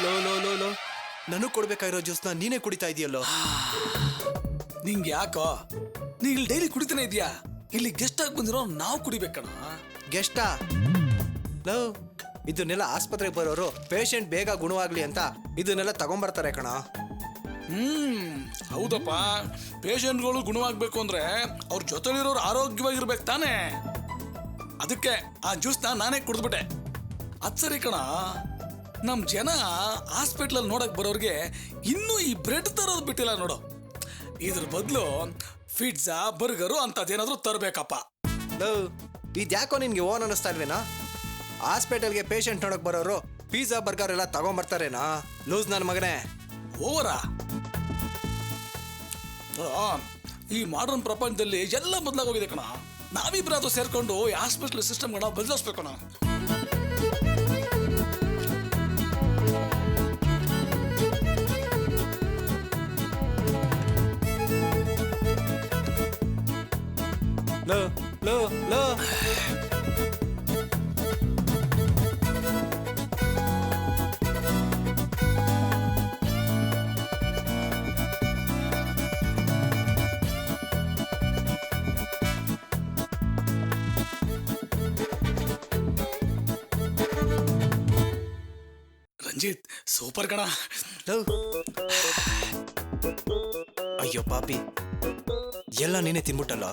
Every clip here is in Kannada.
ಲೋ ಲೋ ಲೋ ಲೋ ನನಗ್ ಕೊಡ್ಬೇಕಾಗಿರೋ ಜ್ಯೂಸ್ನ ನೀನೇ ಕುಡಿತಾ ಇದೆಯಲ್ಲೋ. ನಿಂಗೆ ಯಾಕೋ ನೀ ಇಲ್ಲಿ ಡೈಲಿ ಕುಡಿತಾನೆ ಇದೆಯಾ? ಇಲ್ಲಿ ಗೆಸ್ಟ್ ಆಗಿ ಬಂದಿರೋ ನಾವು ಕುಡಿಬೇಕಣ. ಗೆಸ್ಟಾ? ಲೋ ಇದನ್ನೆಲ್ಲ ಆಸ್ಪತ್ರೆಗೆ ಬರೋರು ಪೇಷಂಟ್ ಬೇಗ ಗುಣವಾಗ್ಲಿ ಅಂತ ಇದನ್ನೆಲ್ಲ ತಗೊಂಬರ್ತಾರೆ ಕಣ. ಹೌದಪ್ಪ, ಪೇಷಂಟ್ಗಳು ಗುಣವಾಗ್ಬೇಕು ಅಂದ್ರೆ ಅವ್ರ ಜೊತೆಲಿರೋರು ಆರೋಗ್ಯವಾಗಿರ್ಬೇಕು ತಾನೇ. ಅದಕ್ಕೆ ಆ ಜ್ಯೂಸ್ನ ನಾನೇ ಕುಡಿದ್ಬಿಟ್ಟೆ. ಅದ್ ಸರಿ ಕಣ, ನಮ್ ಜನ ಹಾಸ್ಪಿಟ್ಲಲ್ಲಿ ನೋಡಕ್ ಬರೋರ್ಗೆ ಇನ್ನೂ ಈ ಬ್ರೆಡ್ ತರೋದು ಬಿಟ್ಟಿಲ್ಲ ನೋಡು. ಇದ್ರ ಬದಲು ಪಿಜ್ಜಾ ಬರ್ಗರು ಅಂತದೇನಾದ್ರೂ ತರ್ಬೇಕಪ್ಪ. ಲೋ ಇದ್ಯಾಕೋ ನಿನ್ಗೆ ಓನ್ ಅನ್ನಿಸ್ತಾ ಇಲ್ವೇನಾ? ಹಾಸ್ಪಿಟಲ್ಗೆ ಪೇಷಂಟ್ ನೋಡಕ್ ಬರೋರು ಪಿಜ್ಜಾ ಬರ್ಗರ್ ಎಲ್ಲ ತಗೊಂಬರ್ತಾರೇನಾ? ಲೂಸ್ ನನ್ನ ಮಗನೇ. ಓವರಾ? ಈ ಮಾಡರ್ನ್ ಪ್ರಪಂಚದಲ್ಲಿ ಎಲ್ಲ ಬದಲಾಗೋಗಿದೆ ಕಣ. ನಾವಿಬ್ರಾದ್ರೂ ಸೇರ್ಕೊಂಡು ಈ ಹಾಸ್ಪಿಟಲ್ ಸಿಸ್ಟಮ್ಗಳನ್ನ ಬದಲಾಯಿಸ್ಬೇಕು ಕಣ. ಲೋ ಲೋ ಲೋ ರಂಜಿತ್ ಸೂಪರ್ ಕಣ. ಲೋ ಅಯ್ಯೋ ಪಾಪಿ, ಎಲ್ಲ ನೀನೇ ತಿನ್ಬಿಟ್ಟಲ್ಲ.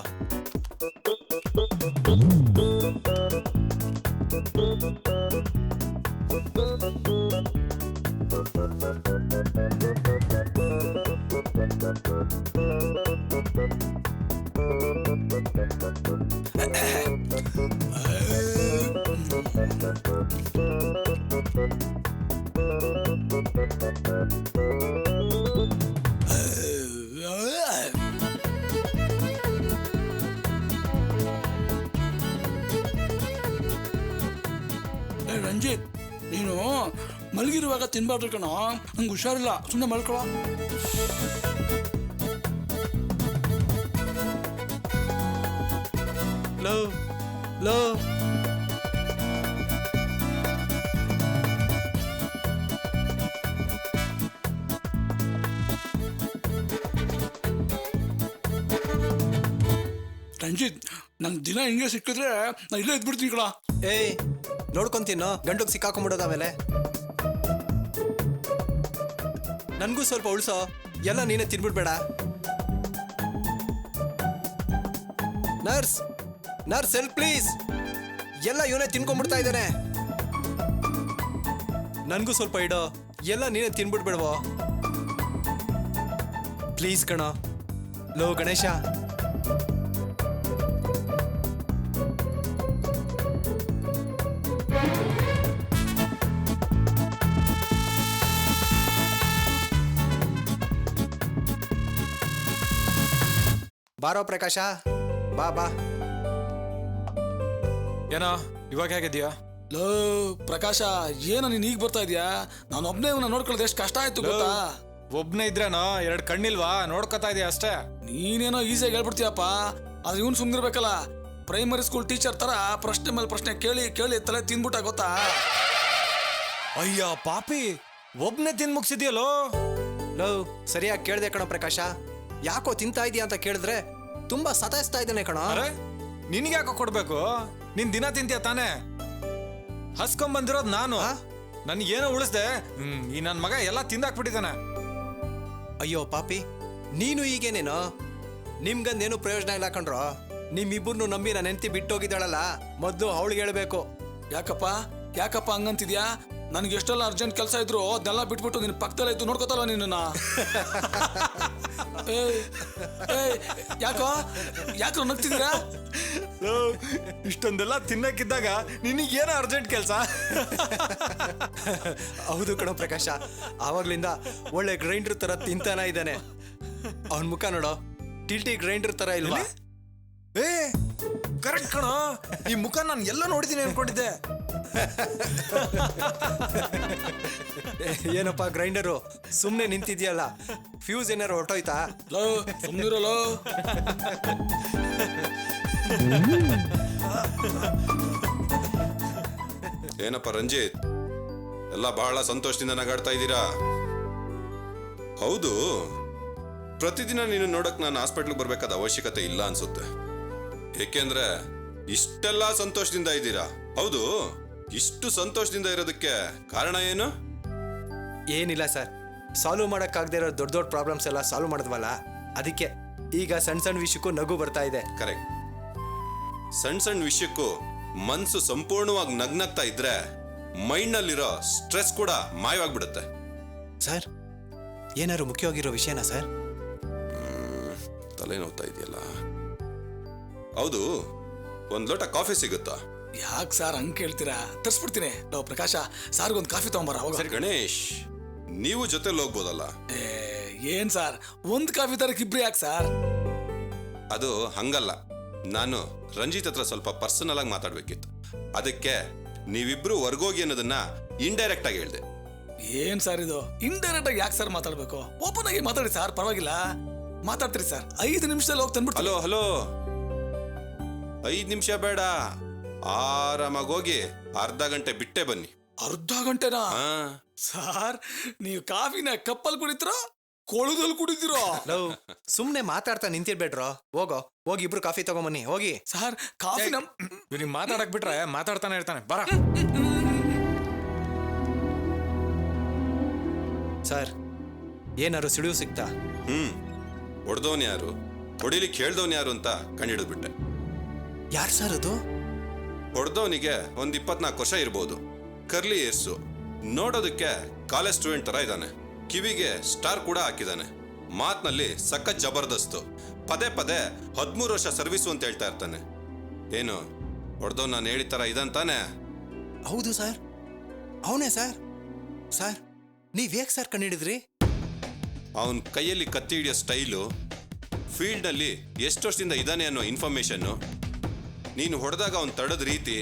ರಂಜಿತ್, ನೀನು ಮಲಗಿರುವಾಗ ತಿನ್ಬಾರ್ದು ಕಣ. ನಂಗೆ ಹುಷಾರಿಲ್ಲ, ಸುಮ್ಮನೆ ಮಲ್ಕೊಳ. ಲೋ ಲೋ ರಂಜಿತ್, ನಂಗೆ ದಿನ ಹಿಂಗೆ ಸಿಕ್ಕಿದ್ರೆ ನಾ ಇಲ್ಲೇ ಇದ್ಬಿಡ್ತೀನಿ ಕಣ. ಏಯ್ ನೋಡ್ಕೊಂತೀನೋ ಗಂಡುಗ್ ಸಿಕ್ಕಾಕೊಂಬಿಡೋದು ಆಮೇಲೆ. ನನ್ಗೂ ಸ್ವಲ್ಪ ಉಳ್ಸೋ, ಎಲ್ಲ ನೀನೇ ತಿನ್ಬಿಡ್ಬೇಡ. Nurse nurse help please. ಎಲ್ಲ ಇವನೇ ತಿನ್ಕೊಂಡ್ಬಿಡ್ತಾ ಇದ್ದಾನೆ. ನನ್ಗೂ ಸ್ವಲ್ಪ ಇಡೋ, ಎಲ್ಲ ನೀನೇ ತಿನ್ಬಿಡ್ಬೇಡವೋ ಪ್ಲೀಸ್ ಕಣ. ಲೋ ಗಣೇಶ, ಬಾರೋ ಪ್ರಕಾಶ, ಬಾ ಬಾ. ಏನೋ ಇವಾಗ ಹೇಗಿದ್ಯಾ? ಲೋ ಪ್ರಕಾಶ, ಏನೋ ನೀನ್ ಈಗ ಬರ್ತಾ ಇದೀಯಾ? ನಾನು ಒಬ್ನೇ ಇವನ್ನ ನೋಡ್ಕೊಳ್ಳೋದು ಎಷ್ಟು ಕಷ್ಟ ಆಯ್ತು ಗೊತ್ತಾ? ಒಬ್ನೇ ಇದ್ರೇನೋ, 2 ಕಣ್ಣಿಲ್ವಾ? ನೋಡ್ಕೊತಾ ಇದೀಯ ಅಷ್ಟೇ. ನೀನೇನೋ ಈಸಿಯಾಗಿ ಹೇಳ್ಬಿಡ್ತೀಯಪ್ಪ, ಆದ್ರೆ ಇವನ್ ಸುಮ್ನಿರ್ಬೇಕಲ್ಲ. ಪ್ರೈಮರಿ ಸ್ಕೂಲ್ ಟೀಚರ್ ತರ ಪ್ರಶ್ನೆ ಮೇಲೆ ಪ್ರಶ್ನೆ ಕೇಳಿ ಕೇಳಿ ತಲೆ ತಿನ್ಬಿಟ್ಟ ಗೊತ್ತಾ? ಅಯ್ಯ ಪಾಪಿ, ಒಬ್ನೇ ತಿಂದ್ ಮುಗಿಸಿದ್ಯಲ್ಲೋ. ಲೋ ಸರಿಯಾಗಿ ಕೇಳ್ದೆ ಕಣ ಪ್ರಕಾಶ. ಯಾಕೋ ತಿಂತಾ ಇದೀಯ ಅಂತ ಕೇಳಿದ್ರೆ ತುಂಬಾ ಸತಾಯಿಸ್ತಾ ಇದ್ದಾನೆ ಕಣ. ಅರೆ ನಿನ್ಗೆ ಯಾಕೋ ಕೊಡ್ಬೇಕು? ನೀನ್ ದಿನ ತಿಂತೀಯ ತಾನೇ? ಹಸ್ಕೊಂಡ್ ಬಂದಿರೋದ್ ನಾನು. ನನ್ಗೇನೋ ಉಳಿಸ್ದೆ, ಈ ನನ್ ಮಗ ಎಲ್ಲ ತಿಂದಾಕ್ಬಿಟ್ಟಿದ್ದಾನೆ. ಅಯ್ಯೋ ಪಾಪಿ, ನೀನು ಈಗೇನೇನೋ? ನಿಮ್ಗಂದೇನು ಪ್ರಯೋಜನ ಇಲ್ಲ ಕಣ್ರೋ. ನಿಮ್ಮಿಬ್ಬರನ್ನು ನಂಬಿ ನನ್ನ ಹೆಂಡತಿ ಬಿಟ್ಟೋಗಿದ್ದಾಳಲ್ಲ, ಮೊದಲು ಅವಳಿಗೆ ಹೇಳ್ಬೇಕು. ಯಾಕಪ್ಪ ಹಂಗಂತಿದ್ಯಾ? ನನ್ಗೆ ಎಷ್ಟೆಲ್ಲ ಅರ್ಜೆಂಟ್ ಕೆಲಸ ಇದ್ರು ಅದನ್ನೆಲ್ಲ ಬಿಟ್ಬಿಟ್ಟು ನಿನ್ ಪಕ್ಕದಲ್ಲೇ ಇದ್ದು ನೋಡ್ಕೋತಲ್ವ ನಿನ್ನ? ಯಾಕೋ ನಗ್ತಿದ್ದೀರಾ? ಇಷ್ಟೊಂದೆಲ್ಲ ತಿನ್ನಕ್ಕಿದ್ದಾಗ ನಿನಗೇನೋ ಅರ್ಜೆಂಟ್ ಕೆಲಸ? ಹೌದು ಕಣೋ ಪ್ರಕಾಶ, ಆವಾಗ್ಲಿಂದ ಒಳ್ಳೆ ಗ್ರೈಂಡರ್ ತರ ತಿಂತಾನ ಇದ್ದಾನೆ. ಅವನ್ ಮುಖ ನೋಡೋ, ಟಿಲ್ಟಿ ಗ್ರೈಂಡರ್ ತರ ಇಲ್ವಾ? ಏ ಕರೆಕ್ಟ್ ಕಣೋ, ಈ ಮುಖ ನಾನು ಎಲ್ಲ ನೋಡಿದ್ದೀನಿ ಅನ್ಕೊಂಡಿದ್ದೆ. ಏನಪ್ಪ ಗ್ರೈಂಡರು ಸುಮ್ನೆ ನಿಂತಿದ್ಯಲ್ಲ, ಫ್ಯೂಸ್ ಏನಾರು ಹೊರಟೋಯ್ತಾ? ಸುಮ್ನಿರಲೋ. ಏನಪ್ಪ ರಂಜಿತ್, ಎಲ್ಲ ಬಹಳ ಸಂತೋಷದಿಂದ ನಗಾಡ್ತಾ ಇದ್ದೀರಾ. ಹೌದು, ಪ್ರತಿದಿನ ನೀನು ನೋಡಕ್ ನಾನು ಹಾಸ್ಪಿಟ್ಲ್ಗೆ ಬರ್ಬೇಕಾದ ಅವಶ್ಯಕತೆ ಇಲ್ಲ ಅನ್ಸುತ್ತೆ. ಏಕೆಂದ್ರೆ ಇಷ್ಟೆಲ್ಲ ಸಂತೋಷದಿಂದ ಇದ್ದೀರಾ. ಹೌದು, ಇಷ್ಟು ಸಂತೋಷದಿಂದ ಇರೋದಕ್ಕೆ ಕಾರಣ ಏನು? ಏನಿಲ್ಲ ಸರ್, ಸಾಲ್ವ್ ಮಾಡೋಕ್ಕಾಗದೇ ಇರೋ ದೊಡ್ಡ ದೊಡ್ಡ ಪ್ರಾಬ್ಲಮ್ಸ್ ಎಲ್ಲ ಸಾಲ್ವ್ ಮಾಡಿದ್ವಲ್ಲ, ಅದಕ್ಕೆ ಈಗ ಸಣ್ಣ ಸಣ್ಣ ವಿಷಯಕ್ಕೂ ನಗು ಬರ್ತಾ ಇದೆ. ಕರೆಕ್ಟ್. ಸಣ್ಣ ಸಣ್ಣ ವಿಷಯಕ್ಕೂ ಮನ್ಸು ಸಂಪೂರ್ಣವಾಗಿ ನಗ್ನಗ್ತಾ ಇದ್ರೆ ಮೈಂಡ್ನಲ್ಲಿರೋ ಸ್ಟ್ರೆಸ್ ಕೂಡ ಮಾಯವಾಗ್ಬಿಡುತ್ತೆ. ಸರ್, ಏನಾದ್ರು ಮುಖ್ಯವಾಗಿರೋ ವಿಷಯನಾ ಸರ್? ತಲೆ ನೋವ್ತಾ ಇದೆಯಲ್ಲ. ಹೌದು, ಒಂದ್ ಲೋಟ ಕಾಫಿ ಸಿಗುತ್ತಾ? ಯಾಕೆ ಸರ್ ಹಂಗೆ ಕೇಳ್ತೀರಾ? ತರ್ಸ್ಬಿಡ್ತೀನಿ. ಲೋ ಪ್ರಕಾಶ, ಸಾರ್ಗೊಂದು ಕಾಫಿ ತಗೊಂಬರ. ಹೋಗ. ಸರಿ ಗಣೇಶ್, ನೀವು ಜೊತೆಲಿ ಹೋಗ್ಬೋದಲ್ಲ? ಏನ್ ಸರ್, ಒಂದ್ ಕಾಫಿ ತರಕ್ ಇಬ್ರು ಯಾಕೆ ಸರ್? ಅದು ಹಂಗಲ್ಲ, ನಾನು ರಂಜಿತ್ ಹತ್ರ ಸ್ವಲ್ಪ ಪರ್ಸನಲ್ ಆಗಿ ಮಾತಾಡ್ಬೇಕಿತ್ತು. ಅದಕ್ಕೆ ನೀವಿಬ್ರು ಹೊರ್ಗೋಗಿ ಅನ್ನೋದನ್ನ ಇಂಡೈರೆಕ್ಟ್ ಆಗಿ ಹೇಳ್ದೆ. ಏನ್ ಸರ್ ಇದು? ಇಂಡೈರೆಕ್ಟ್ ಆಗಿ ಯಾಕೆ ಸರ್ ಮಾತಾಡ್ಬೇಕು? ಓಪನ್ ಆಗಿ ಮಾತಾಡಿ ಸರ್, ಪರವಾಗಿಲ್ಲ. ಮಾತಾಡ್ತೀರಿ ಸರ್, 5 ನಿಮಿಷದಲ್ಲಿ ಹೋಗಿ ತಂದ್ಬಿಟ್ಟು. ಹಲೋ ಹಲೋ, 5 ನಿಮಿಷ ಬೇಡ, ಆರಾಮಾಗಿ ಹೋಗಿ ಅರ್ಧ ಗಂಟೆ ಬಿಟ್ಟೆ ಬನ್ನಿ. ಅರ್ಧ ಗಂಟೆನಾ? ಹಾ, ಸರ್, ನೀವು ಕಾಫಿನ ಕಪ್ಪಲ್ ಕುಡಿತೀರೋ ಕೊಳದಲ್ಲಿ ಕುಡಿತೀರೋ? ಸುಮ್ನೆ ಮಾತಾಡ್ತಾ ನಿಂತಿರ್ಬೇಡ್ರೋ. ಹೋಗಿ ಇಬ್ರು ಕಾಫಿ ತಗೊಂಬನ್ನಿ, ಹೋಗಿ. ಸರ್, ಕಾಫಿ ನಮ್ ಇವ್ನಿಗೆ ಮಾತಾಡಕ್ ಬಿಟ್ರೆ ಮಾತಾಡ್ತಾನೆ ಇರ್ತಾನೆ. ಬರ. ಸರ್, ಏನಾರು ಸಿಡಿಯು ಸಿಗ್ತಾ? ಹೊಡೆದವನ್ ಯಾರು, ಹೊಡಿಲಿಕ್ಕೆ ಹೇಳ್ದವನ್ ಯಾರು ಅಂತ ಕಂಡಿಡಿದ್ಬಿಟ್ಟೆ. ಯಾರು ಸರ್ ಅದು? ಹೊಡೆದವನಿಗೆ ಒಂದ್ 24 ವರ್ಷ ಇರ್ಬೋದು. ಕರ್ಲಿ ಏರ್ಸು, ನೋಡೋದಕ್ಕೆ ಕಾಲೇಜ್ ಸ್ಟೂಡೆಂಟ್ ತರ ಇದ್ದಾನೆ. ಕಿವಿಗೆ ಸ್ಟಾರ್ ಕೂಡ ಹಾಕಿದಾನೆ. ಮಾತ್ನಲ್ಲಿ ಸಖತ್ ಜಬರ್ದಸ್ತು. ಪದೇ ಪದೇ 13 ವರ್ಷ ಸರ್ವಿಸು ಅಂತ ಹೇಳ್ತಾ ಇರ್ತಾನೆ. ಏನು ಹೊಡೆದವ್ ನಾನು ಹೇಳಿದ ತರ ಇದಂತಾನೆ? ಹೌದು ಸರ್, ಅವನೇ ಸರ್. ಸರ್, ನೀವ್ ಹೇಗ್ ಸರ್ ಕಂಡಿಡಿದ್ರಿ? ಅವನ್ ಕೈಯಲ್ಲಿ ಕತ್ತಿ ಹಿಡಿಯೋ ಸ್ಟೈಲು, ಫೀಲ್ಡ್ನಲ್ಲಿ ಎಷ್ಟು ವರ್ಷದಿಂದ ಇದ್ದಾನೆ ಅನ್ನೋ ಇನ್ಫಾರ್ಮೇಶನ್ನು, ನೀನು ಹೊಡೆದಾಗ ಅವನ್ ತಡದ ರೀತಿ,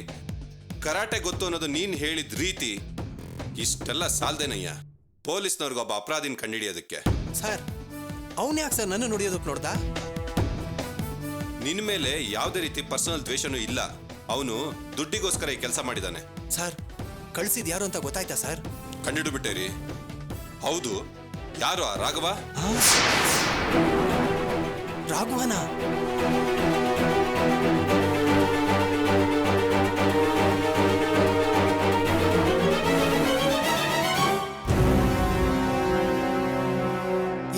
ಕರಾಟೆ ಗೊತ್ತು ಅನ್ನೋದು ನೀನ್ ಹೇಳಿದ ರೀತಿ, ಇಷ್ಟೆಲ್ಲ ಸಾಲ್ದೇನಯ್ಯ ಪೊಲೀಸ್ನವ್ರಿಗೊಬ್ಬ ಅಪರಾಧಿನ ಕಂಡಿಡಿಯೋದಕ್ಕೆ. ಸರ್, ಅವನ್ ಯಾಕೆ ಸರ್ ನನ್ನ ನೋಡಿಯೋದಕ್ಕೆ ನೋಡ್ದ? ನಿನ್ ಮೇಲೆ ಯಾವುದೇ ರೀತಿ ಪರ್ಸನಲ್ ದ್ವೇಷನೂ ಇಲ್ಲ. ಅವನು ದುಡ್ಡಿಗೋಸ್ಕರ ಈ ಕೆಲಸ ಮಾಡಿದಾನೆ. ಸರ್, ಕಳ್ಸಿದ್ ಯಾರು ಅಂತ ಗೊತ್ತಾಯ್ತಾ ಸರ್? ಕಂಡಿಡು ಬಿಟ್ಟೇರಿ. ಹೌದು, ಯಾರು ಆ ರಾಘವ? ರಾಘವನ?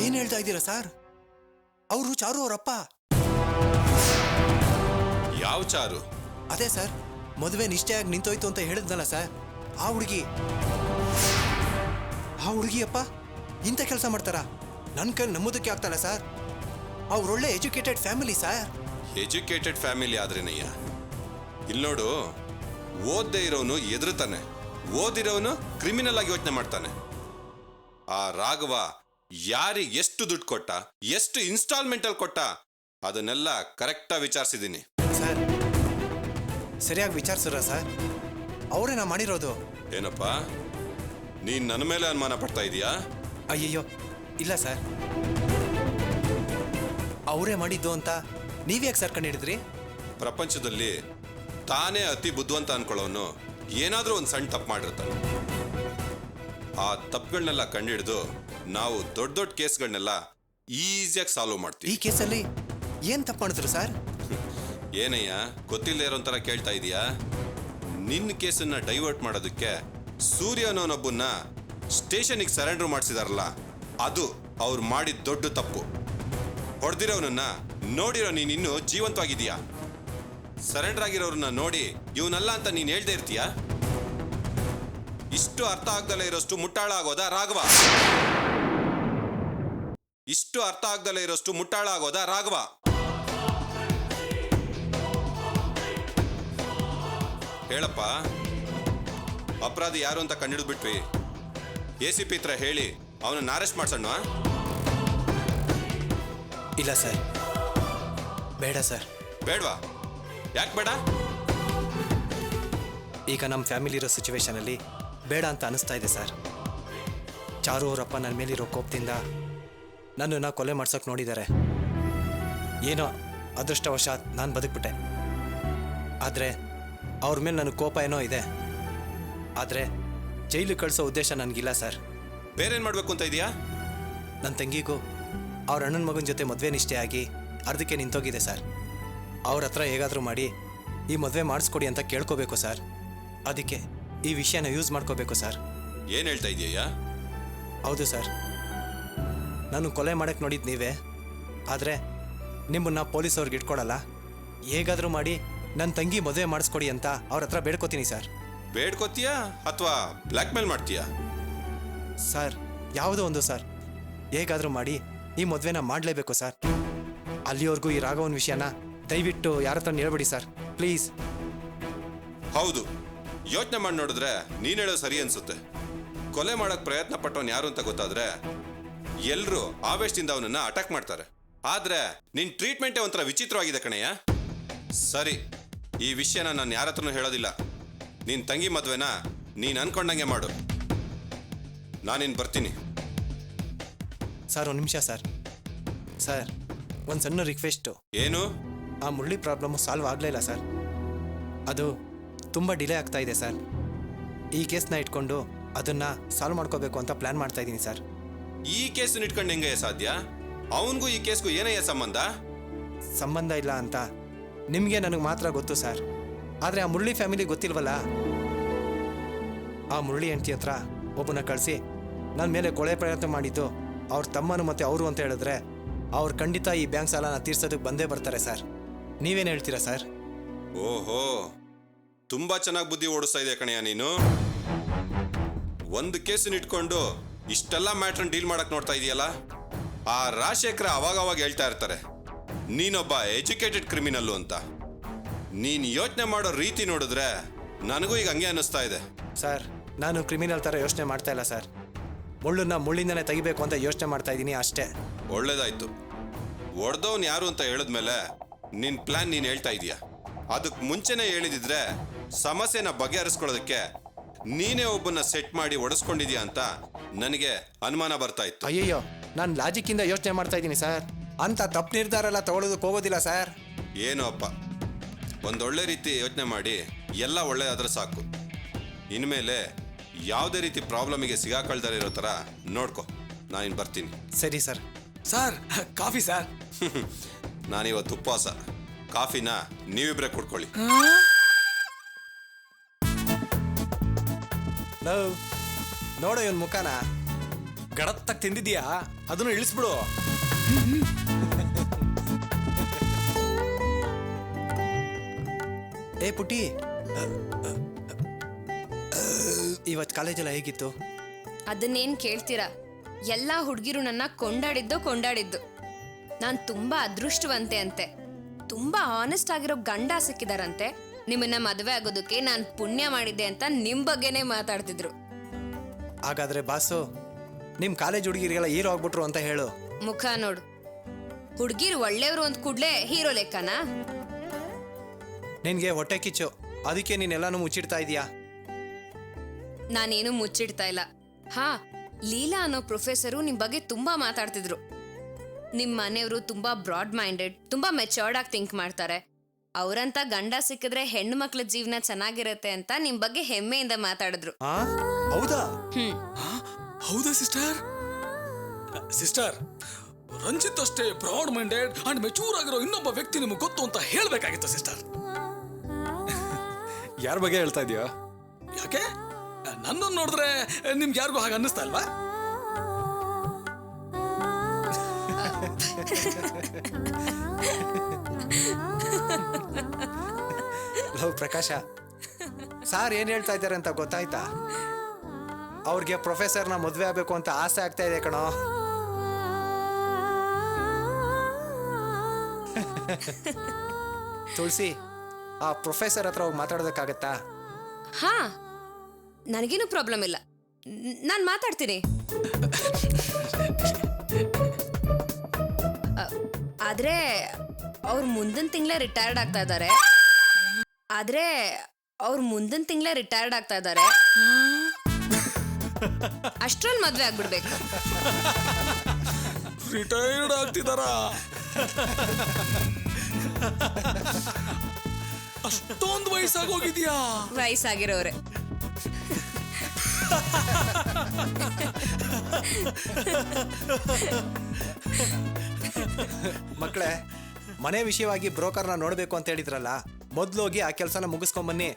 ಏನ್ ಹೇಳ್ತಾ ಇದ್ದೀರಾ ಸರ್? ಅವರು ಚಾರು ಅವರಪ್ಪ. ಯಾವ ಚಾರು? ಅದೇ ಸರ್, ಮದುವೆ ನಿಶ್ಚಯಾಗಿ ನಿಂತೋಯ್ತು ಅಂತ ಹೇಳಿದ್ನಲ್ಲ ಸರ್, ಆ ಹುಡುಗಿ. ಅಪ್ಪ ಇಂಥ ಕೆಲಸ ಮಾಡ್ತಾರ? ನನ್ನ ಕೈ ನಂಬೋದಕ್ಕೆ ಆಗ್ತಾರ ಸರ್? ಅವ್ರೊಳ್ಳೆ educated family sir. Educated family ಆದ್ರೇನಯ್ಯ. ಇಲ್ಲಿ ನೋಡು, ಓದ್ದೇ ಇರೋನು ಎದುರುತ್ತಾನೆ, ಓದಿರೋನು ಕ್ರಿಮಿನಲ್ ಆಗಿ ಯೋಚನೆ ಮಾಡ್ತಾನೆ. ಆ ರಾಘವ ಯಾರಿಗೆ ಎಷ್ಟು ದುಡ್ಡು ಕೊಟ್ಟ, ಎಷ್ಟು ಇನ್ಸ್ಟಾಲ್ಮೆಂಟ್ ಅಲ್ಲಿ ಕೊಟ್ಟ, ಅದನ್ನೆಲ್ಲ ಕರೆಕ್ಟಾಗಿ ವಿಚಾರಿಸಿದ್ದೀನಿ. ಸರ್, ಸರಿಯಾಗಿ ವಿಚಾರಿಸ್ರ ಸರ್? ಅವರೇನಾ ಮಾಡಿರೋದು? ಏನಪ್ಪ, ನೀನ್ ನನ್ನ ಮೇಲೆ ಅನುಮಾನ ಪಡ್ತಾ ಇದೀಯಾ? ಅಯ್ಯಯ್ಯೋ, ಇಲ್ಲ ಸರ್. ಅವರೇ ಮಾಡಿದ್ದು ಅಂತ ನೀವ್ಯಾಕೆ ಸರ್ ಕಂಡಿಡಿದ್ರಿ? ಪ್ರಪಂಚದಲ್ಲಿ ತಾನೇ ಅತಿ ಬುದ್ಧಿವಂತ ಅನ್ಕೊಳ್ಳೋನು ಏನಾದ್ರೂ ಒಂದು ಸಣ್ಣ ತಪ್ಪು ಮಾಡಿರ್ತಾನೆ. ಆ ತಪ್ಪುಗಳನ್ನೆಲ್ಲ ಕಂಡಿಡಿದು ನಾವು ದೊಡ್ಡ ದೊಡ್ಡ ಕೇಸ್ಗಳನ್ನೆಲ್ಲ ಈಸಿಯಾಗಿ ಸಾಲ್ವ್ ಮಾಡ್ತೀವಿ. ಈ ಕೇಸಲ್ಲಿ ಏನ್ ತಪ್ಪು ಮಾಡಿದ್ರು ಸರ್? ಏನಯ್ಯ, ಗೊತ್ತಿಲ್ಲದೆ ಇರೋಂಥರ ಕೇಳ್ತಾ ಇದೀಯಾ? ನಿನ್ನ ಕೇಸನ್ನ ಡೈವರ್ಟ್ ಮಾಡೋದಕ್ಕೆ ಸೂರ್ಯ ಅನ್ನೋನೊಬ್ಬನ್ನ ಸ್ಟೇಷನ್ಗೆ ಸರೆಂಡರ್ ಮಾಡಿಸಿದಾರಲ್ಲ, ಅದು ಅವ್ರು ಮಾಡಿದ ದೊಡ್ಡ ತಪ್ಪು. ಹೊಡೆದಿರೋನನ್ನ ನೋಡಿರೋ ನೀನ್ ಇನ್ನೂ ಜೀವಂತವಾಗಿದೀಯಾ? ಸರೆಂಡರ್ ಆಗಿರೋರನ್ನ ನೋಡಿ ಇವನಲ್ಲ ಅಂತ ನೀನ್ ಹೇಳ್ದೆ ಇರ್ತೀಯಾ? ಇಷ್ಟು ಅರ್ಥ ಆಗ್ದಲೇ ಇರೋಷ್ಟು ಮುಟ್ಟಾಳ ಆಗೋದಾ ರಾಘವ? ಇಷ್ಟು ಅರ್ಥ ಆಗ್ದಲೇ ಇರೋಷ್ಟು ಮುಟ್ಟಾಳ ಆಗೋದಾ ರಾಘವ? ಹೇಳಪ್ಪ, ಅಪರಾಧಿ ಯಾರು ಅಂತ ಕಂಡಿಡ್ಬಿಟ್ವಿ. ACP ಹತ್ರ ಹೇಳಿ ಅವನನ್ನ ಅರೆಸ್ಟ್ ಮಾಡ್ಸೋಣ? ಇಲ್ಲ ಸರ್, ಬೇಡ ಸರ್. ಬೇಡವಾ? ಯಾಕೆ ಬೇಡ? ಈಗ ನಮ್ಮ ಫ್ಯಾಮಿಲಿ ಇರೋ ಸಿಚುವೇಶನಲ್ಲಿ ಬೇಡ ಅಂತ ಅನಿಸ್ತಾ ಇದೆ ಸರ್. ಚಾರು ಅವರಪ್ಪ ನನ್ನ ಮೇಲಿರೋ ಕೋಪದಿಂದ ನನ್ನನ್ನು ಕೊಲೆ ಮಾಡ್ಸೋಕೆ ನೋಡಿದ್ದಾರೆ. ಏನೋ ಅದೃಷ್ಟವಶಾತ್ ನಾನು ಬದುಕ್ಬಿಟ್ಟೆ. ಆದರೆ ಅವ್ರ ಮೇಲೆ ನನಗೆ ಕೋಪ ಏನೋ ಇದೆ. ಆದರೆ ಜೈಲು ಕಳಿಸೋ ಉದ್ದೇಶ ನನಗಿಲ್ಲ ಸರ್. ಬೇರೇನ್ ಮಾಡ್ಬೇಕು ಅಂತ ಇದೆಯಾ? ನನ್ನ ತಂಗಿಗೂ ಅವ್ರ ಅಣ್ಣನ ಮಗನ ಜೊತೆ ಮದುವೆ ನಿಷ್ಠೆ ಆಗಿ ಅರ್ಧಕ್ಕೆ ನಿಂತೋಗಿದೆ ಸರ್. ಅವ್ರ ಹತ್ರ ಹೇಗಾದರೂ ಮಾಡಿ ಈ ಮದುವೆ ಮಾಡಿಸ್ಕೊಡಿ ಅಂತ ಕೇಳ್ಕೋಬೇಕು ಸರ್. ಅದಕ್ಕೆ ಈ ವಿಷಯನ ಯೂಸ್ ಮಾಡ್ಕೋಬೇಕು ಸರ್. ಏನ್ ಹೇಳ್ತಾ ಇದೀಯಾ? ಹೌದು ಸರ್, ನಾನು ಕೊಲೆ ಮಾಡಕ್ಕೆ ನೋಡಿದ್ದು ನೀವೇ. ಆದರೆ ನಿಮ್ಮನ್ನ ಪೊಲೀಸವ್ರಿಗೆ ಇಟ್ಕೊಡಲ್ಲ. ಹೇಗಾದರೂ ಮಾಡಿ ನನ್ನ ತಂಗಿ ಮದುವೆ ಮಾಡಿಸ್ಕೊಡಿ ಅಂತ ಅವ್ರ ಹತ್ರ ಬೇಡ್ಕೋತೀನಿ ಸರ್. ಬೇಡ್ಕೋತೀಯಾ ಅಥವಾ ಬ್ಲ್ಯಾಕ್ ಮೇಲ್ ಮಾಡ್ತೀಯಾ? ಸರ್, ಯಾವುದೋ ಒಂದು ಸರ್, ಹೇಗಾದರೂ ಮಾಡಿ ಈ ಮದುವೆನ ಮಾಡಲೇಬೇಕು ಸರ್. ಅಲ್ಲಿವರೆಗೂ ಈ ರಾಘವನ್ ವಿಷಯನ ದಯವಿಟ್ಟು ಯಾರ ಹತ್ರ ಹೇಳ್ಬೇಡಿ ಸರ್, ಪ್ಲೀಸ್. ಹೌದು, ಯೋಚನೆ ಮಾಡಿ ನೋಡಿದ್ರೆ ನೀನ್ ಹೇಳೋ ಸರಿ ಅನ್ಸುತ್ತೆ. ಕೊಲೆ ಮಾಡಕ್ ಪ್ರಯತ್ನ ಪಟ್ಟವನ್ ಯಾರು ಅಂತ ಗೊತ್ತಾದ್ರೆ ಎಲ್ರು ಆವೇಶದಿಂದ ಅವನನ್ನ ಅಟ್ಯಾಕ್ ಮಾಡ್ತಾರೆ. ಆದ್ರೆ ನಿನ್ ಟ್ರೀಟ್ಮೆಂಟೇ ಒಂಥರ ವಿಚಿತ್ರವಾಗಿದೆ ಕಣಯ್ಯ. ಸರಿ, ಈ ವಿಷಯನ ನಾನು ಯಾರ ಹತ್ರನೂ ಹೇಳೋದಿಲ್ಲ. ನಿನ್ ತಂಗಿ ಮದ್ವೆನ ನೀನ್ ಅನ್ಕೊಂಡಂಗೆ ಮಾಡು. ನಾನಿನ್ ಬರ್ತೀನಿ. ಸರ್, ಒಂದು ನಿಮಿಷ ಸರ್. ಸರ್, ಒಂದು ಸಣ್ಣ ರಿಕ್ವೆಸ್ಟು. ಏನು? ಆ ಮುರಳಿ ಪ್ರಾಬ್ಲಮ್ ಸಾಲ್ವ್ ಆಗಲೇ ಇಲ್ಲ ಸರ್. ಅದು ತುಂಬ ಡಿಲೇ ಆಗ್ತಾ ಇದೆ ಸರ್. ಈ ಕೇಸ್ನ ಇಟ್ಕೊಂಡು ಅದನ್ನು ಸಾಲ್ವ್ ಮಾಡ್ಕೋಬೇಕು ಅಂತ ಪ್ಲ್ಯಾನ್ ಮಾಡ್ತಾ ಇದ್ದೀನಿ ಸರ್. ಈ ಕೇಸನ್ನ ಇಟ್ಕೊಂಡು ಹೆಂಗಯ್ಯ ಸಾಧ್ಯ? ಅವನಿಗೂ ಈ ಕೇಸ್ಗೂ ಏನಯ್ಯ ಸಂಬಂಧ? ಸಂಬಂಧ ಇಲ್ಲ ಅಂತ ನಿಮಗೆ ನನಗೆ ಮಾತ್ರ ಗೊತ್ತು ಸರ್. ಆದರೆ ಆ ಮುರಳಿ ಫ್ಯಾಮಿಲಿ ಗೊತ್ತಿಲ್ವಲ್ಲ. ಆ ಮುರಳಿ ಹೆಂಡತಿ ಹತ್ರ ಒಬ್ಬನ ಕಳಿಸಿ ನನ್ನ ಮೇಲೆ ಕೊಳೆ ಪ್ರಯತ್ನ ಮಾಡಿದ್ದು ಅವ್ರ ತಮ್ಮನು ಮತ್ತು ಅವರು ಅಂತ ಹೇಳಿದ್ರೆ ಅವ್ರು ಖಂಡಿತ ಈ ಬ್ಯಾಂಕ್ ಸಾಲನ ತೀರ್ಸೋದಕ್ಕೆ ಬಂದೇ ಬರ್ತಾರೆ ಸರ್. ನೀವೇನು ಹೇಳ್ತೀರಾ ಸರ್? ಓಹೋ, ತುಂಬಾ ಚೆನ್ನಾಗಿ ಬುದ್ಧಿ ಓಡಿಸ್ತಾ ಇದೆ ಕಣಯ್ಯ ನೀನು. ಒಂದು ಕೇಸನ್ನ ಇಟ್ಕೊಂಡು ಇಷ್ಟೆಲ್ಲ ಮ್ಯಾಟ್ರನ್ನ ಡೀಲ್ ಮಾಡಕ್ ನೋಡ್ತಾ ಇದೆಯಲ್ಲ. ಆ ರಾಜಶೇಖರ ಅವಾಗ ಹೇಳ್ತಾ ಇರ್ತಾರೆ ನೀನೊಬ್ಬ ಎಜುಕೇಟೆಡ್ ಕ್ರಿಮಿನಲ್ಲು ಅಂತ. ನೀನ್ ಯೋಚನೆ ಮಾಡೋ ರೀತಿ ನೋಡಿದ್ರೆ ನನಗೂ ಈಗ ಹಂಗೆ ಅನ್ನಿಸ್ತಾ ಇದೆ. ಸರ್, ನಾನು ಕ್ರಿಮಿನಲ್ ಥರ ಯೋಚನೆ ಮಾಡ್ತಾ ಇಲ್ಲ ಸರ್. ಮುಳ್ಳನ್ನ ಮುಳ್ಳಿಂದನೇ ತೆಗಿಬೇಕು ಅಂತ ಯೋಚನೆ ಮಾಡ್ತಾ ಇದ್ದೀನಿ ಅಷ್ಟೇ. ಒಳ್ಳೇದಾಯ್ತು. ಒಡ್ದವನ್ ಯಾರು ಅಂತ ಹೇಳಿದ್ಮೇಲೆ ನಿನ್ ಪ್ಲಾನ್ ನೀನ್ ಹೇಳ್ತಾ ಇದೀಯ. ಅದಕ್ಕೆ ಮುಂಚೆನೆ ಹೇಳಿದಿದ್ರೆ ಸಮಸ್ಯೆನ ಬಗೆಹರಿಸ್ಕೊಳ್ಳೋದಕ್ಕೆ ನೀನೇ ಒಬ್ಬನ್ನ ಸೆಟ್ ಮಾಡಿ ಒಡಿಸ್ಕೊಂಡಿದ್ಯಾ ಅಂತ ನನಗೆ ಅನುಮಾನ ಬರ್ತಾ ಇತ್ತು. ಅಯ್ಯಯ್ಯೋ, ನಾನು ಲಾಜಿಕ್ಕಿಂದ ಯೋಚನೆ ಮಾಡ್ತಾ ಇದ್ದೀನಿ ಸರ್. ಅಂತ ತಪ್ಪು ನಿರ್ಧಾರ ಎಲ್ಲ ತಗೊಳ್ಳೋದಕ್ಕೆ ಹೋಗೋದಿಲ್ಲ ಸರ್. ಏನೋ ಅಪ್ಪ, ಒಂದೊಳ್ಳೆ ರೀತಿ ಯೋಚನೆ ಮಾಡಿ ಎಲ್ಲ ಒಳ್ಳೆದಾದ್ರೆ ಸಾಕು. ಇನ್ಮೇಲೆ ಯಾವುದೇ ರೀತಿ ಪ್ರಾಬ್ಲಮಿಗೆ ಸಿಗಾಕೊಳ್ದಾರೆ ಇರೋ ಥರ ನೋಡ್ಕೊ. ನಾನಿನ್ ಬರ್ತೀನಿ. ಸರಿ ಸರ್. Sir, coffee sir. ನಾನಿವತ್ತು ಉಪವಾಸ. ಕಾಫಿನ ನೀವಿಬ್ರೆ ಕುಡ್ಕೊಳ್ಳಿ. ನೋಡೋ ಇವನ್ ಮುಖಾನ. ಗಡತ್ತಾಗಿ ತಿಂದಿದ್ಯಾ? ಅದನ್ನು ಇಳಿಸ್ಬಿಡು. ಏ ಪುಟ್ಟಿ, ಇವತ್ತು ಕಾಲೇಜೆಲ್ಲ ಹೇಗಿತ್ತು? ಅದನ್ನೇನ್ ಕೇಳ್ತೀರಾ? ಎಲ್ಲಾ ಹುಡುಗಿರು ನನ್ನ ಕೊಂಡಾಡಿದ್ದು. ನಾನ್ ತುಂಬಾ ಅದೃಷ್ಟವಂತೆ ಅಂತೆ. ತುಂಬಾ ಆನೆಸ್ಟ್ ಆಗಿರೋ ಗಂಡ ಸಿಕ್ಕಿದಾರಂತೆ. ನಿಮ್ಮನ್ನ ಮದುವೆ ಆಗೋದಕ್ಕೆ ನಾನ್ ಪುಣ್ಯ ಮಾಡಿದ್ದೆ ಅಂತ ನಿಮ್ ಬಗ್ಗೆನೇ ಮಾತಾಡ್ತಿದ್ರು. ಹಾಗಾದ್ರೆ ಬಾಸು, ನಿಮ್ ಕಾಲೇಜ್ ಹುಡುಗಿರಿಗೆಲ್ಲ ಹೀರೋ ಆಗ್ಬಿಟ್ರು ಅಂತ ಹೇಳು. ಮುಖ ನೋಡು. ಹುಡುಗಿರು ಒಳ್ಳೆಯವರು ಅಂದ ಕೂಡ್ಲೆ ಹೀರೋ ಲೆಕ್ಕನಾ? ನಿನ್ಗೆ ಹೊಟ್ಟೆ ಕಿಚ್ಚು, ಅದಕ್ಕೆ ನೀನೆಲ್ಲಾನು ಮುಚ್ಚಿಡ್ತಾ ಇದೀಯಾ? ನಾನೇನು ಮುಚ್ಚಿಡ್ತಾ ಇಲ್ಲ. ಹಾ, ಲೀಲಾ ಅನ್ನೋ ಪ್ರೊಫೆಸರು ನಿಮ್ ಬಗ್ಗೆ ತುಂಬಾ ಮಾತಾಡ್ತಿದ್ರು. ನಿಮ್ ಮನೆಯವರು ತುಂಬಾ ಬ್ರಾಡ್ ಮೈಂಡೆಡ್, ತುಂಬಾ ಮೆಚೋರ್ಡ್ ಆಗಿ ಥಿಂಕ್ ಮಾಡ್ತಾರೆ. ಅವ್ರಂತ ಗಂಡ ಸಿಕ್ಕಿದ್ರೆ ಹೆಣ್ಣು ಮಕ್ಳ ಜೀವನ ಚೆನ್ನಾಗಿರತ್ತೆ ಅಂತ ನಿಮ್ ಬಗ್ಗೆ ಹೆಮ್ಮೆಯಿಂದ ಮಾತಾಡಿದ್ರು. ಹೌದಾ? ಹೌದಾ ಸಿಸ್ಟರ್? ಸಿಸ್ಟರ್, ರಂಜಿತ್ ಅಷ್ಟೇ ಬ್ರಾಡ್ ಮೈಂಡೆಡ್ ಅಂಡ್ ಮೆಚೂರ್ ಆಗಿರೋ ಇನ್ನೊಬ್ಬ ವ್ಯಕ್ತಿ ನಿಮ್ಗೆ ಗೊತ್ತು ಅಂತ ಹೇಳ್ಬೇಕಾಗಿತ್ತು ಸಿಸ್ಟರ್. ಯಾರ ಬಗ್ಗೆ ಹೇಳ್ತಾ ಇದೀಯಾ? ಯಾಕೆ? ನನ್ನನ್ನು ನೋಡಿದ್ರೆ ನಿಮ್ಗೆ ಯಾರಿಗೂ ಹಾಗೆ ಅನ್ನಿಸ್ತಾ ಇಲ್ವಾ? ಲವ್ ಪ್ರಕಾಶ, ಸಾರ್ ಏನ್ ಹೇಳ್ತಾ ಇದ್ದಾರೆ ಅಂತ ಗೊತ್ತಾಯ್ತಾ? ಅವ್ರಿಗೆ ಪ್ರೊಫೆಸರ್ನ ಮದುವೆ ಆಗ್ಬೇಕು ಅಂತ ಆಸೆ ಆಗ್ತಾ ಇದೆ ಕಣೋ. ತುಳಸಿ, ಆ ಪ್ರೊಫೆಸರ್ ಹತ್ರ ಹೋಗಿ ಮಾತಾಡೋದಕ್ಕಾಗತ್ತಾ? ಹಾ, ನನಗೇನು ಪ್ರಾಬ್ಲಮ್ ಇಲ್ಲ. ನಾನು ಮಾತಾಡ್ತೀನಿ. ಆದ್ರೆ ಅವ್ರು ಮುಂದಿನ ತಿಂಗಳೇ ರಿಟೈರ್ಡ್ ಆಗ್ತಾ ಇದ್ದಾರೆ. ಅಷ್ಟ್ರಲ್ಲಿ ಮದ್ವೆ ಆಗ್ಬಿಡ್ಬೇಕು. ರಿಟೈರ್ಡ್ ಆಗ್ತಿದಾರ? ಅಷ್ಟೊಂದು ವಯಸ್ಸಾಗೋಗಿದ್ಯಾ? ವಯಸ್ಸಾಗಿರೋರೆ. ಮಕ್ಕಳೇ, ಮನೆ ವಿಷಯವಾಗಿ ಬ್ರೋಕರ್ನ ನೋಡ್ಬೇಕು ಅಂತ ಹೇಳಿದ್ರಲ್ಲ, ಮೊದ್ಲೋಗಿ ಆ ಕೆಲಸನ ಮುಗಿಸ್ಕೊಂಬನ್ನಿ.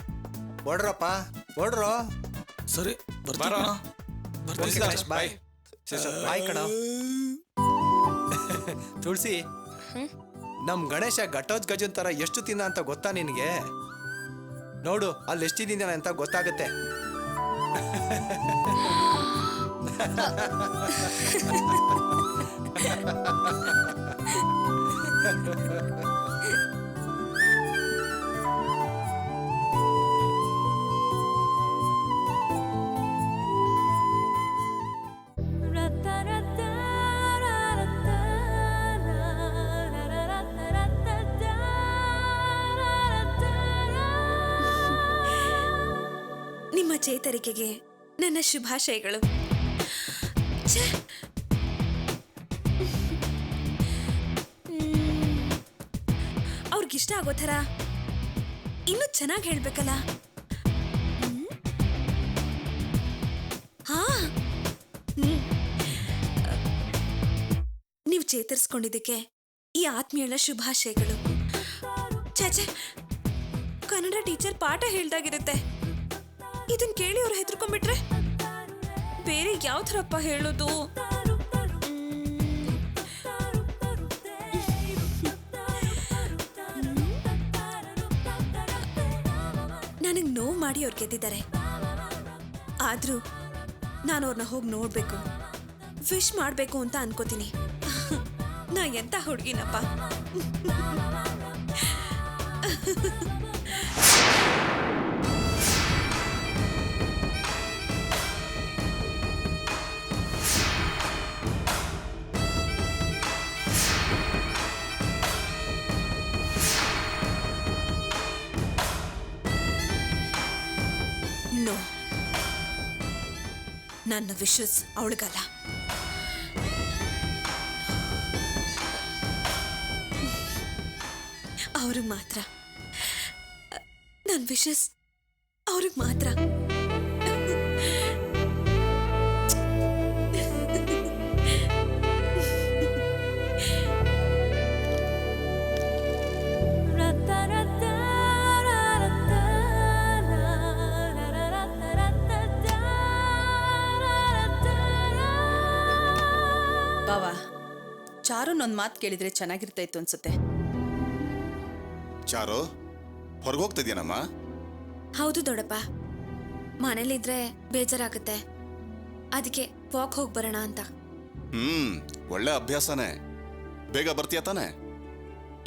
ಹೊಡ್ರಪ್ಪ, ಹೊಡ್ರೋ. ಸರಿ ಬಾರೋ. ಓಕೆ ಗಣೇಶ್, ಬಾಯ್. ಬಾಯ್ ಕಣ. ತುಳಸಿ, ನಮ್ ಗಣೇಶ ಘಟೋಜ್ ಗಜನ್ ತರ ಎಷ್ಟು ತಿನ್ನ ಅಂತ ಗೊತ್ತಾ ನಿನಗೆ? ನೋಡು, ಅಲ್ಲಿ ಎಷ್ಟು ತಿಂದಿನ ಅಂತ ಗೊತ್ತಾಗುತ್ತೆ. ನಿಮ್ಮ ಚೇತರಿಕೆಗೆ ನನ್ನ ಶುಭಾಶಯಗಳು. ಅವ್ರಿಗಿಷ್ಟ ಆಗೋ ಥರ ಇನ್ನೂ ಚೆನ್ನಾಗಿ ಹೇಳ್ಬೇಕಲ್ಲ. ಹಾ, ನೀವು ಚೇತರಿಸ್ಕೊಂಡಿದ್ದಕ್ಕೆ ಈ ಆತ್ಮೀಯಳ ಶುಭಾಶಯಗಳು. ಚಾಚೆ, ಕನ್ನಡ ಟೀಚರ್ ಪಾಠ ಹೇಳ್ದಾಗಿರುತ್ತೆ. ಇದನ್ ಕೇಳಿ ಅವ್ರು ಹೆದರ್ಕೊಂಡ್ಬಿಟ್ರೆ ಬೇರೆ ಯಾವ ಥರಪ್ಪ ಹೇಳೋದು? ನನಗ್ ನೋವು ಮಾಡಿ ಅವ್ರು ಗೆದ್ದಿದ್ದಾರೆ. ಆದ್ರೂ ನಾನು ಅವ್ರನ್ನ ಹೋಗಿ ನೋಡ್ಬೇಕು, ವಿಶ್ ಮಾಡ್ಬೇಕು ಅಂತ ಅನ್ಕೋತೀನಿ. ನಾ ಎಂತ ಹುಡುಗಿನಪ್ಪ. ನೋ, ನನ್ನ ವಿಶಸ್ ಅವಳಿಗಲ್ಲ. ಅವ್ರಿಗೆ ಮಾತ್ರ. ನನ್ನ ವಿಶಸ್ ಅವ್ರಿಗೆ ಮಾತ್ರ. ಬಾವಾ, ಚಾರುನೊಂದು ಮಾತು ಕೇಳಿದ್ರೆ ಚೆನ್ನಾಗಿರ್ತಾಯಿತ್ತು ಅನ್ಸುತ್ತೆ. ಚಾರು, ಹೊರಗೋಗ್ತಿದ್ಯಾನಮ್ಮ? ಹೌದು ದೊಡ್ಡಪ್ಪ, ಮನೇಲಿದ್ರೆ ಬೇಜಾರಾಗುತ್ತೆ, ಅದಕ್ಕೆ ವಾಕ್ ಹೋಗಿ ಬರೋಣ ಅಂತ. ಒಳ್ಳೆ ಅಭ್ಯಾಸನೇ. ಬೇಗ ಬರ್ತೀಯ ತಾನೆ?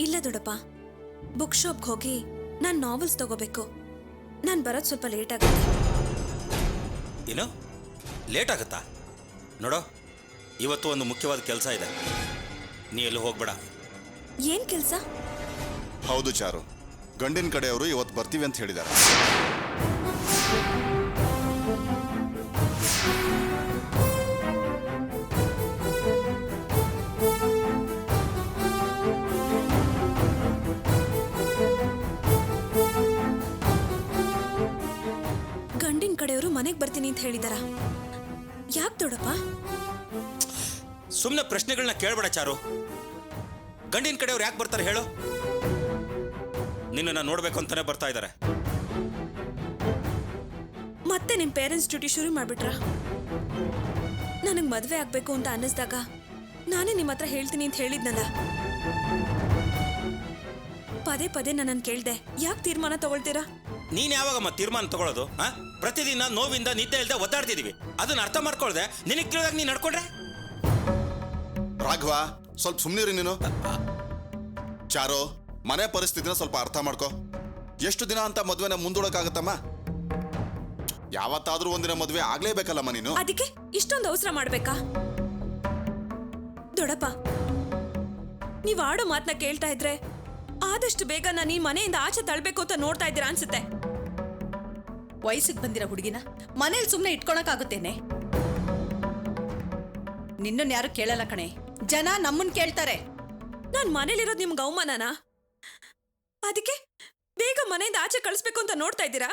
ಇಲ್ಲ ದೊಡ್ಡಪ್ಪ, ಬುಕ್ ಶಾಪ್ಗೆ ಹೋಗಿ ನಾನು ನಾವೆಲ್ಸ್ ತಗೋಬೇಕು. ನಾನು ಬರೋದು ಸ್ವಲ್ಪ ಲೇಟ್ ಆಗುತ್ತೆ. ಏನು ಲೇಟ್ ಆಗುತ್ತಾ? ನೋಡೋ, ಇವತ್ತು ಒಂದು ಮುಖ್ಯವಾದ ಕೆಲಸ ಇದೆ, ನೀ ಎಲ್ಲೂ ಹೋಗ್ಬೇಡ. ಏನ್ ಕೆಲಸ? ಹೌದು ಚಾರು, ಗಂಡಿನ ಕಡೆಯವರು ಇವತ್ತು ಬರ್ತೀವಿ ಅಂತ ಹೇಳಿದ್ದಾರೆ. ಗಂಡಿನ ಕಡೆಯವರು ಮನೆಗೆ ಬರ್ತೀನಿ ಅಂತ ಹೇಳಿದಾರ? ಯಾಕೆ ದೊಡ್ಡಪ್ಪ? ಸುಮ್ಮನೆ ಪ್ರಶ್ನೆಗಳನ್ನ ಕೇಳಬೇಡ ಚಾರು. ಗಂಡಿನ ಕಡೆಯವ್ರು ಯಾಕೆ ಬರ್ತಾರೆ ಹೇಳು? ನಿನ್ನನ್ನು ನೋಡ್ಬೇಕು ಅಂತಾನೆ ಬರ್ತಾ ಇದ್ದಾರೆ. ಮತ್ತೆ ನಿಮ್ ಪೇರೆಂಟ್ಸ್ ಡ್ಯೂಟಿ ಶುರು ಮಾಡ್ಬಿಟ್ರ? ನನಗೆ ಮದುವೆ ಆಗ್ಬೇಕು ಅಂತ ಅನ್ನಿಸ್ದಾಗ ನಾನೇ ನಿಮ್ಮ ಹತ್ರ ಹೇಳ್ತೀನಿ ಅಂತ ಹೇಳಿದ್ನಲ್ಲ. ಪದೇ ಪದೇ ನನ್ನನ್ನು ಕೇಳ್ದೆ, ಯಾಕೆ ತೀರ್ಮಾನ ತಗೊಳ್ತೀರಾ? ನೀನ್ ಯಾವಾಗಮ್ಮ ತೀರ್ಮಾನ ತಗೊಳ್ಳೋದು? ಪ್ರತಿದಿನ ನೋವಿಂದ ನಿದ್ದೆ ಇಲ್ಲದೆ ಒದ್ದಾಡ್ತಿದೀವಿ, ಅದನ್ನ ಅರ್ಥ ಮಾಡ್ಕೊಳ್ದೆ ನಿನಗೆ ಕೇಳಿದಾಗ ನೀನ್ ನಡ್ಕೊಂಡ್ರೆ? ರಾಘವ, ಸ್ವಲ್ಪ ಸುಮ್ಮನಿರಿ ನೀನು. ಚಾರು, ಮನೆ ಪರಿಸ್ಥಿತಿನ ಸ್ವಲ್ಪ ಅರ್ಥ ಮಾಡ್ಕೊ. ಎಷ್ಟು ದಿನ ಅಂತ ಮದ್ವೆನ ಮುಂದೂಡಕ್ಕಾಗತ್ತಮ್ಮ? ಯಾವತ್ತಾದ್ರೂ ಒಂದಿನ ಮದ್ವೆ ಆಗ್ಲೇಬೇಕಲ್ಲಮ್ಮ ನೀನು. ಅದಕ್ಕೆ ಇಷ್ಟೊಂದು ಅವಸರ ಮಾಡ್ಬೇಕಾ? ದೊಡ್ಡಪ್ಪ, ನೀವ್ ಆಡೋ ಮಾತನ್ನ ಕೇಳ್ತಾ ಇದ್ರೆ ಆದಷ್ಟು ಬೇಗ ನಾನು ಈ ಮನೆಯಿಂದ ಆಚೆ ತಳ್ಬೇಕು ಅಂತ ನೋಡ್ತಾ ಇದ್ದೀರಾ ಅನ್ಸುತ್ತೆ. ವಯಸ್ಸಿಗೆ ಬಂದಿರೋ ಹುಡುಗಿನ ಮನೇಲಿ ಸುಮ್ಮನೆ ಇಟ್ಕೊಳಕ್ಕಾಗುತ್ತೇನೆ? ನಿನ್ನನ್ನು ಯಾರು ಕೇಳಲ್ಲ ಕಣೆ, ಜನ ನಮ್ಮನ್ ಕೇಳ್ತಾರೆ. ನಾನ್ ಮನೇಲಿರೋದು ನಿಮ್ಗೆ ಅವಮಾನನಾ? ಅದಕ್ಕೆ ಬೇಗ ಮನೆಯಿಂದ ಆಚೆ ಕಳಿಸ್ಬೇಕು ಅಂತ ನೋಡ್ತಾ ಇದ್ದೀರಾ?